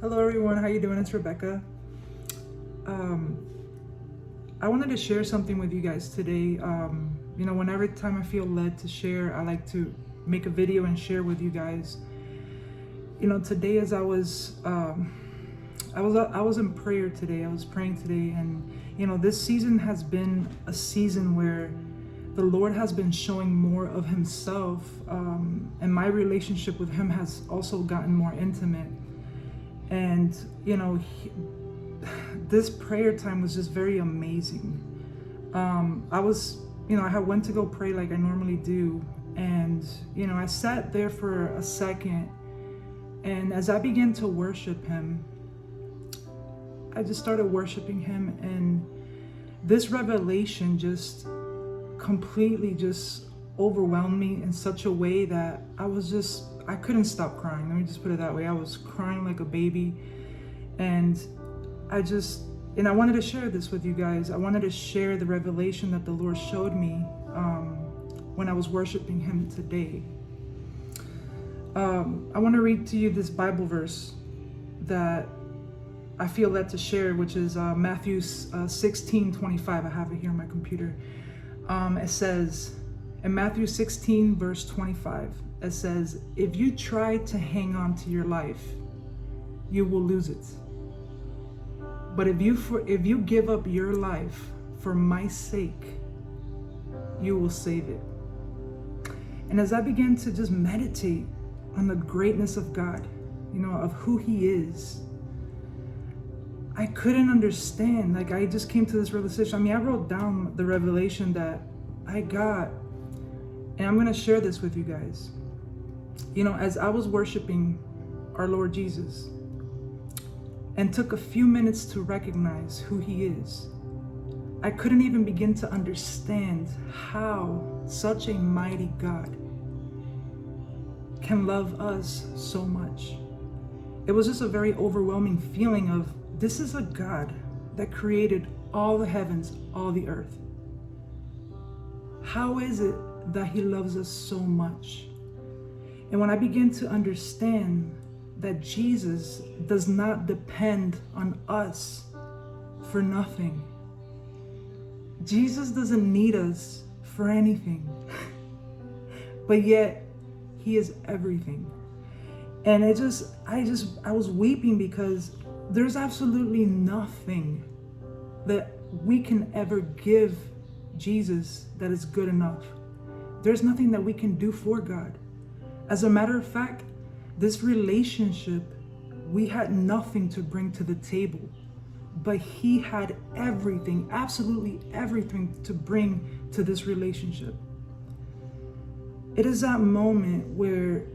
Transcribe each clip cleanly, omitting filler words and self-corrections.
Hello everyone, how you doing? It's Rebecca. I wanted to share something with you guys today. Whenever time I feel led to share, I like to make a video and share with you guys. Today as I was in prayer today. I was praying today, and this season has been a season where the Lord has been showing more of Himself, and my relationship with Him has also gotten more intimate. And this prayer time was just very amazing. I went to go pray like I normally do, and I sat there for a second, and as I began to worship Him, I just started worshiping Him, and this revelation just completely just overwhelmed me in such a way that I couldn't stop crying. Let me just put it that way. I was crying like a baby, and I wanted to share this with you guys. I wanted to share the revelation that the Lord showed me when I was worshiping Him today. I want to read to you this Bible verse that I feel led to share, which is Matthew 16:25. I have it here on my computer. It says, in Matthew 16, verse 25, it says, "If you try to hang on to your life, you will lose it. But if you give up your life for my sake, you will save it." And as I began to just meditate on the greatness of God, of who He is, I couldn't understand. Like, I just came to this realization. I wrote down the revelation that I got, and I'm going to share this with you guys. As I was worshiping our Lord Jesus and took a few minutes to recognize who He is, I couldn't even begin to understand how such a mighty God can love us so much. It was just a very overwhelming feeling of, this is a God that created all the heavens, all the earth. How is it that He loves us so much? And when I begin to understand that Jesus does not depend on us for nothing, Jesus doesn't need us for anything, but yet He is everything. And I was weeping because there's absolutely nothing that we can ever give Jesus that is good enough. There's nothing that we can do for God. As a matter of fact, this relationship, we had nothing to bring to the table, but He had everything, absolutely everything to bring to this relationship. It is that moment where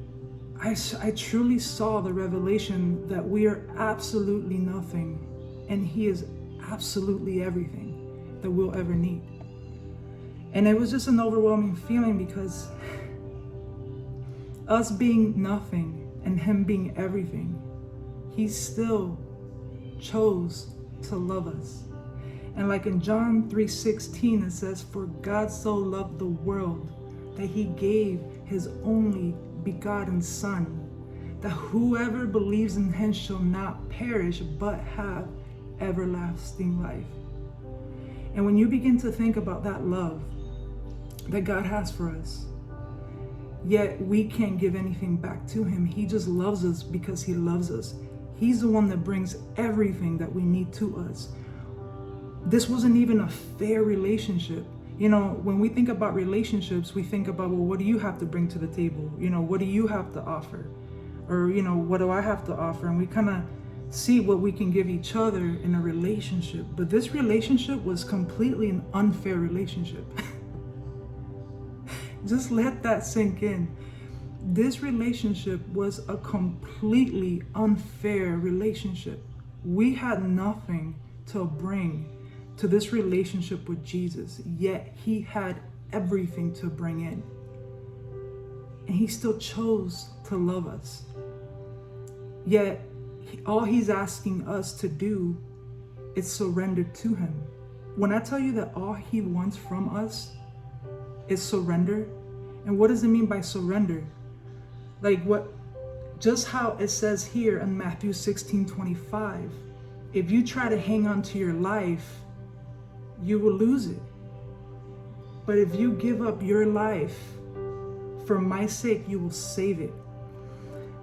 I truly saw the revelation that we are absolutely nothing, and He is absolutely everything that we'll ever need. And it was just an overwhelming feeling, because us being nothing and Him being everything, He still chose to love us. And like in John 3:16, it says, "For God so loved the world that He gave His only begotten Son, that whoever believes in Him shall not perish but have everlasting life." And when you begin to think about that love that God has for us, yet we can't give anything back to Him. He just loves us because He loves us. He's the one that brings everything that we need to us. This wasn't even a fair relationship. When we think about relationships, we think about, well, what do you have to bring to the table? What do you have to offer? Or, what do I have to offer? And we kind of see what we can give each other in a relationship. But this relationship was completely an unfair relationship. Just let that sink in. This relationship was a completely unfair relationship. We had nothing to bring to this relationship with Jesus, yet He had everything to bring in. And He still chose to love us. Yet all He's asking us to do is surrender to Him. When I tell you that all He wants from us is surrender, and what does it mean by surrender? Like, what Just how it says here in Matthew 16:25, if you try to hang on to your life, you will lose it. But if you give up your life for my sake, you will save it.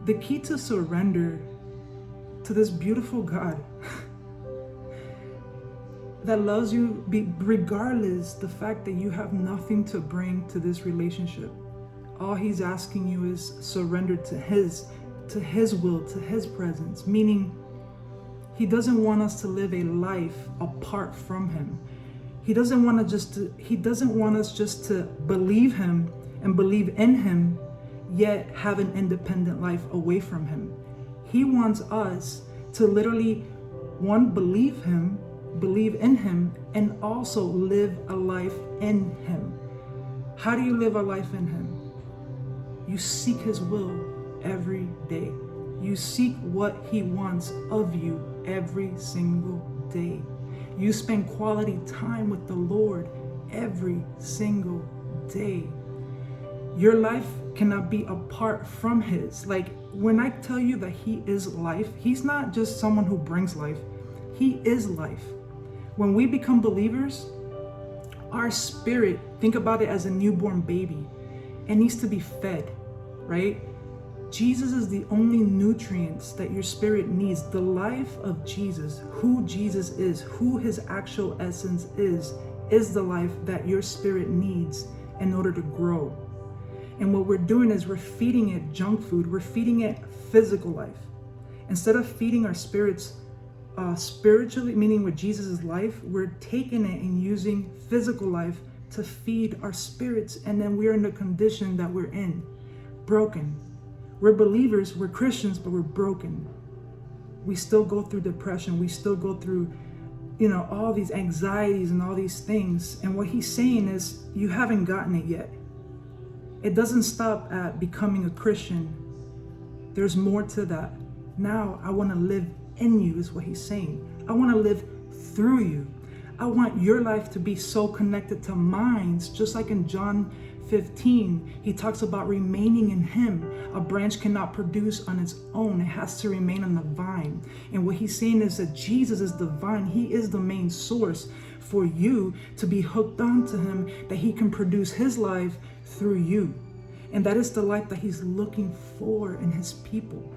The key to surrender to this beautiful God that loves you regardless the fact that you have nothing to bring to this relationship. All he's asking you is surrender to his will, to his presence, meaning he doesn't want us to live a life apart from him. He doesn't want us just to believe him and believe in him, yet have an independent life away from him. He wants us to literally, one, believe in him, and also live a life in him. How do you live a life in him? You seek his will every day. You seek what he wants of you every single day. You spend quality time with the Lord every single day. Your life cannot be apart from his. Like, when I tell you that he is life, he's not just someone who brings life. He is life. When we become believers, our spirit, think about it as a newborn baby, it needs to be fed, right? Jesus is the only nutrients that your spirit needs. The life of Jesus, who Jesus is, who his actual essence is the life that your spirit needs in order to grow. And what we're doing is we're feeding it junk food. We're feeding it physical life. Instead of feeding our spirits spiritually, meaning with Jesus' life, we're taking it and using physical life to feed our spirits. And then we're in the condition that we're in, broken. We're believers, we're Christians, but we're broken. We still go through depression. We still go through, all these anxieties and all these things. And what he's saying is, you haven't gotten it yet. It doesn't stop at becoming a Christian. There's more to that. Now I want to live in you, is what he's saying. I want to live through you. I want your life to be so connected to mine, just like in John 15, he talks about remaining in him. A branch cannot produce on its own. It has to remain on the vine. And what he's saying is that Jesus is the vine. He is the main source for you to be hooked onto him, that he can produce his life through you. And that is the life that he's looking for in his people.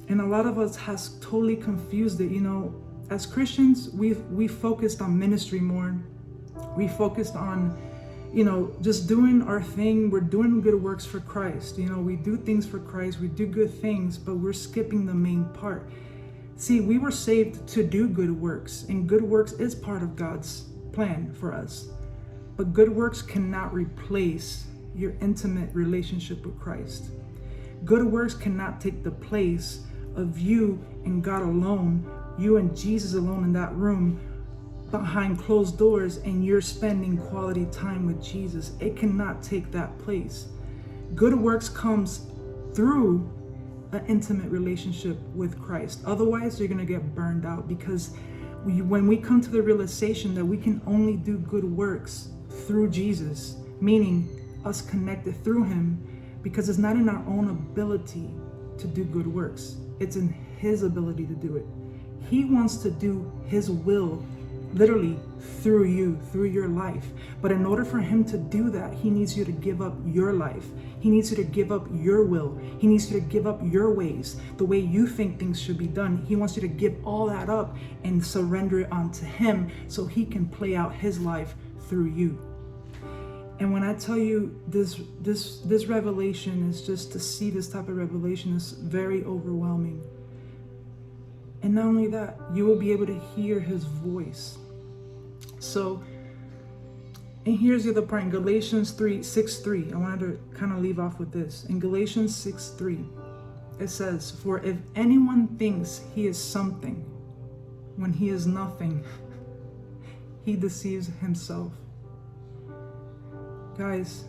And a lot of us has totally confused it. As Christians, we focused on ministry more. We focused on, just doing our thing. We're doing good works for Christ. We do things for Christ. We do good things, but we're skipping the main part. See, we were saved to do good works, and good works is part of God's plan for us. But good works cannot replace your intimate relationship with Christ. Good works cannot take the place of you and God alone, you and Jesus alone in that room behind closed doors, and you're spending quality time with Jesus. It cannot take that place. Good works comes through an intimate relationship with Christ. Otherwise, you're going to get burned out, because when we come to the realization that we can only do good works through Jesus, meaning us connected through him, because it's not in our own ability to do good works. It's in his ability to do it. He wants to do his will literally through you, through your life. But in order for him to do that, he needs you to give up your life. He needs you to give up your will. He needs you to give up your ways, the way you think things should be done. He wants you to give all that up and surrender it onto him, so he can play out his life through you. And when I tell you this revelation is just, to see this type of revelation is very overwhelming. And not only that, you will be able to hear his voice. So, and here's the other part. In Galatians 6:3, I wanted to kind of leave off with this. In Galatians 6:3, it says, "For if anyone thinks he is something when he is nothing, he deceives himself." Guys,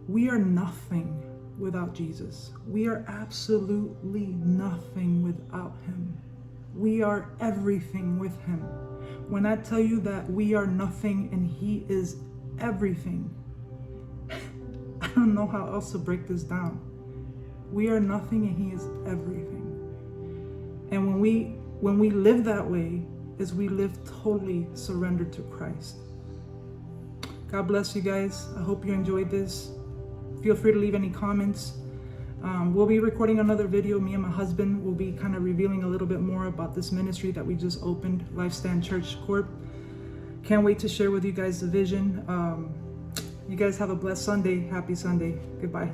we are nothing without Jesus. We are absolutely nothing without him. We are everything with him. When I tell you that we are nothing and he is everything, I don't know how else to break this down. We are nothing and He is everything. And when we live that way, is we live totally surrendered to Christ. God bless you guys. I hope you enjoyed this. Feel free to leave any comments. We'll be recording another video. Me and my husband will be kind of revealing a little bit more about this ministry that we just opened, Lifestand Church Corp. Can't wait to share with you guys the vision. You guys have a blessed Sunday. Happy Sunday. Goodbye.